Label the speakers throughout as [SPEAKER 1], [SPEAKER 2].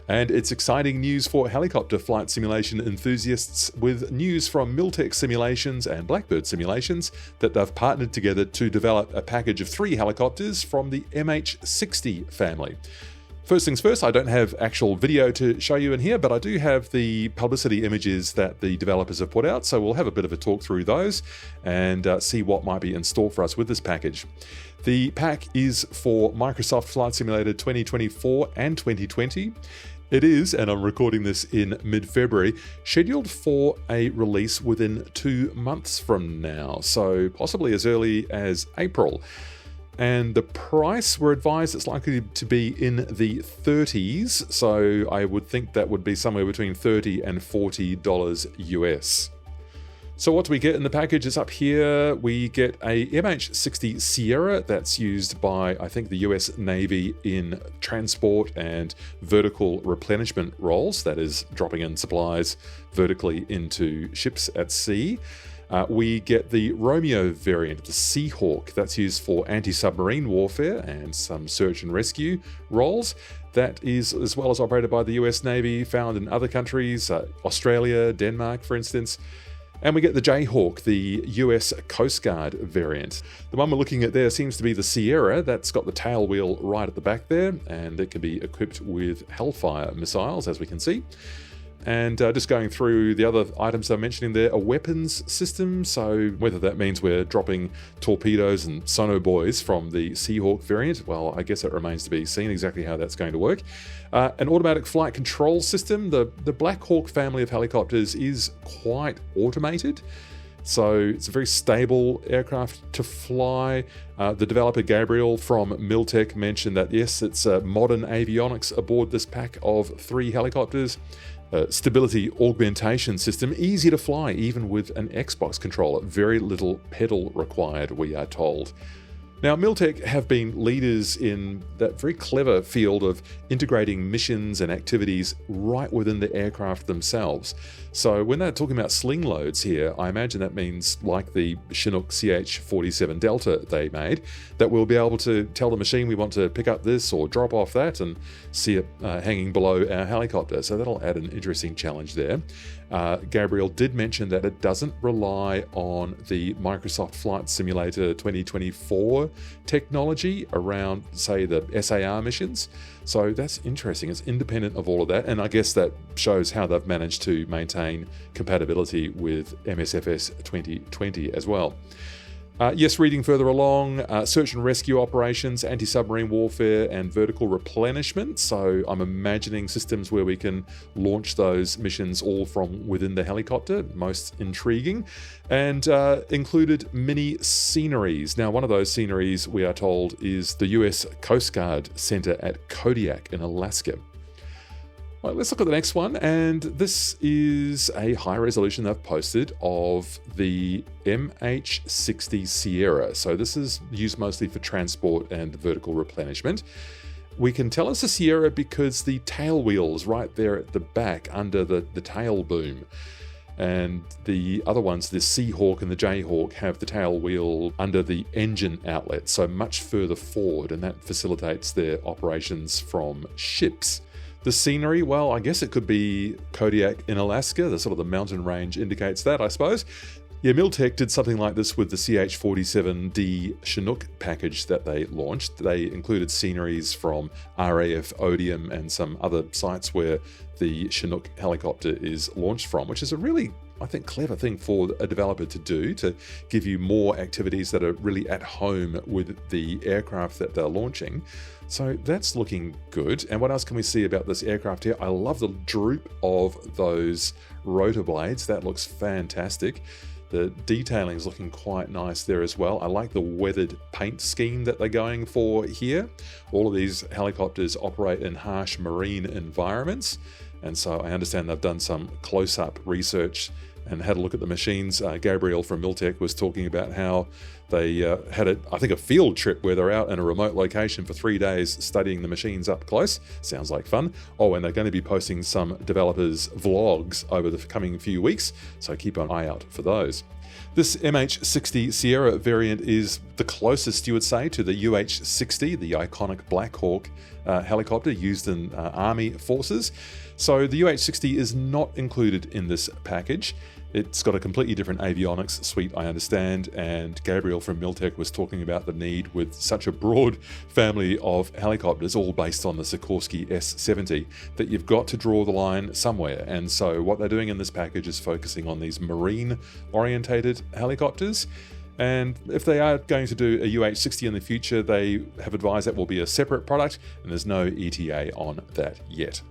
[SPEAKER 1] And it's exciting news for helicopter flight simulation enthusiasts, with news from Miltech Simulations and Blackbird Simulations that they've partnered together to develop a package of 3 helicopters from the MH-60 family. First things first, I don't have actual video to show you in here, but I do have the publicity images that the developers have put out, so we'll have a bit of a talk through those and see what might be in store for us with this package. The pack is for Microsoft Flight Simulator 2024 and 2020. It is, and I'm recording this in mid-February, scheduled for a release within 2 months from now, so possibly as early as April. And the price, we're advised it's likely to be in the 30s, so I would think that would be somewhere between $30 and $40 US. So what do we get in the package? It's up here. We get a MH-60 Sierra that's used by, I think, the US Navy in transport and vertical replenishment roles, that is, dropping in supplies vertically into ships at sea. We get the Romeo variant, the Seahawk, that's used for anti-submarine warfare and some search and rescue roles. That is as well as operated by the US Navy, found in other countries, Australia, Denmark, for instance. And we get the Jayhawk, the US Coast Guard variant. The one we're looking at there seems to be the Sierra. That's got the tail wheel right at the back there, and it can be equipped with Hellfire missiles, as we can see. And just going through the other items I'm mentioning there, a weapons system, so whether that means we're dropping torpedoes and sonobuoys from the Seahawk variant, well, I guess it remains to be seen exactly how that's going to work. An automatic flight control system. The Black Hawk family of helicopters is quite automated, so it's a very stable aircraft to fly. The developer Gabriel from Miltech mentioned that yes, it's modern avionics aboard this pack of 3 helicopters. Stability augmentation system, easy to fly even with an Xbox controller, very little pedal required, we are told. Now, Miltech have been leaders in that very clever field of integrating missions and activities right within the aircraft themselves. So when they're talking about sling loads here, I imagine that means like the Chinook CH-47 Delta they made, that we'll be able to tell the machine we want to pick up this or drop off that and see it hanging below our helicopter. So that'll add an interesting challenge there. Gabriel did mention that it doesn't rely on the Microsoft Flight Simulator 2024 technology around, say, the SAR missions. So that's interesting. It's independent of all of that, and I guess that shows how they've managed to maintain compatibility with MSFS 2020 as well. Yes, reading further along, search and rescue operations, anti-submarine warfare, and vertical replenishment. So I'm imagining systems where we can launch those missions all from within the helicopter, most intriguing. And included mini sceneries. Now, one of those sceneries, we are told, is the US Coast Guard Center at Kodiak in Alaska. Well, let's look at the next one, and this is a high resolution they've posted of the MH-60 Sierra. So this is used mostly for transport and vertical replenishment. We can tell it's a Sierra because the tail wheel's right there at the back under the tail boom. And the other ones, the Seahawk and the Jayhawk, have the tail wheel under the engine outlet, so much further forward, and that facilitates their operations from ships. The scenery, well, I guess it could be Kodiak in Alaska. The sort of the mountain range indicates that, I suppose. Yeah, Miltech did something like this with the CH-47D Chinook package that they launched. They included sceneries from RAF Odium and some other sites where the Chinook helicopter is launched from, which is a really, I think, clever thing for a developer to do, to give you more activities that are really at home with the aircraft that they're launching. So that's looking good. And what else can we see about this aircraft here? I love the droop of those rotor blades. That looks fantastic. The detailing is looking quite nice there as well. I like the weathered paint scheme that they're going for here. All of these helicopters operate in harsh marine environments, and so I understand they've done some close-up research and had a look at the machines. Gabriel from Miltech was talking about how they had, I think, a field trip where they're out in a remote location for 3 days studying the machines up close. Sounds like fun. Oh, and they're going to be posting some developers' vlogs over the coming few weeks, so keep an eye out for those. This MH-60 Sierra variant is the closest, you would say, to the UH-60, the iconic Black Hawk helicopter used in Army forces. So the UH-60 is not included in this package. It's got a completely different avionics suite, I understand, and Gabriel from Miltech was talking about the need with such a broad family of helicopters, all based on the Sikorsky S-70, that you've got to draw the line somewhere. And so what they're doing in this package is focusing on these marine-orientated helicopters. And if they are going to do a UH-60 in the future, they have advised that will be a separate product, and there's no ETA on that yet.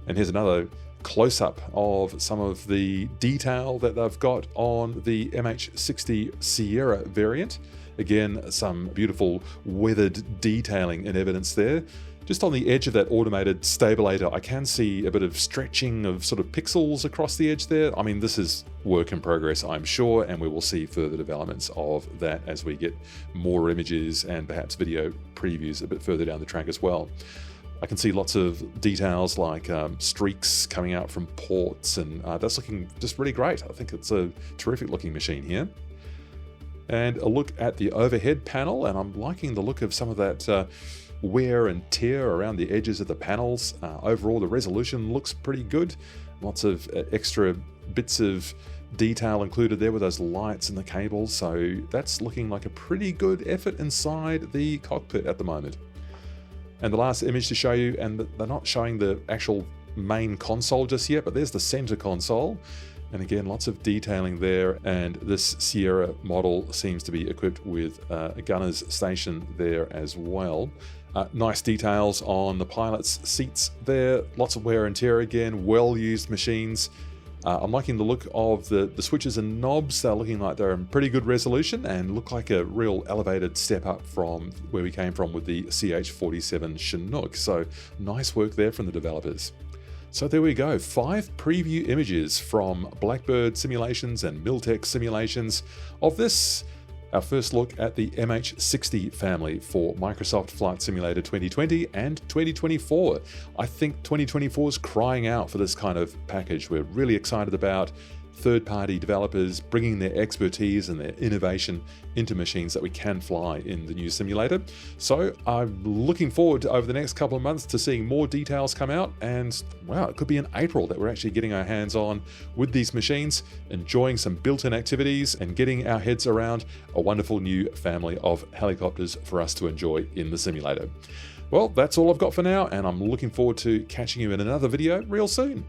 [SPEAKER 1] And here's another close-up of some of the detail that they've got on the MH-60 Sierra variant. Again, some beautiful weathered detailing in evidence there. Just on the edge of that automated stabilator, I can see a bit of stretching of sort of pixels across the edge there. I mean, this is work in progress, I'm sure, and we will see further developments of that as we get more images and perhaps video previews a bit further down the track as well. I can see lots of details like streaks coming out from ports, and that's looking just really great. I think it's a terrific looking machine here. And a look at the overhead panel, and I'm liking the look of some of that wear and tear around the edges of the panels. Overall, the resolution looks pretty good. Lots of extra bits of detail included there with those lights and the cables, so that's looking like a pretty good effort inside the cockpit at the moment. And the last image to show you, and they're not showing the actual main console just yet, but there's the center console. And again, lots of detailing there. And this Sierra model seems to be equipped with a gunner's station there as well. Nice details on the pilot's seats there. Lots of wear and tear again, well-used machines. I'm liking the look of the switches and knobs. They're looking like they're in pretty good resolution and look like a real elevated step up from where we came from with the CH-47 Chinook. So nice work there from the developers. So there we go, 5 preview images from Blackbird simulations and Miltech simulations of this. Our first look at the MH-60 family for Microsoft Flight Simulator 2020 and 2024. I think 2024 is crying out for this kind of package. We're really excited about third-party developers bringing their expertise and their innovation into machines that we can fly in the new simulator. So I'm looking forward to, over the next couple of months, to seeing more details come out, and wow, it could be in April that we're actually getting our hands on with these machines, enjoying some built-in activities and getting our heads around a wonderful new family of helicopters for us to enjoy in the simulator. Well, that's all I've got for now, and I'm looking forward to catching you in another video real soon.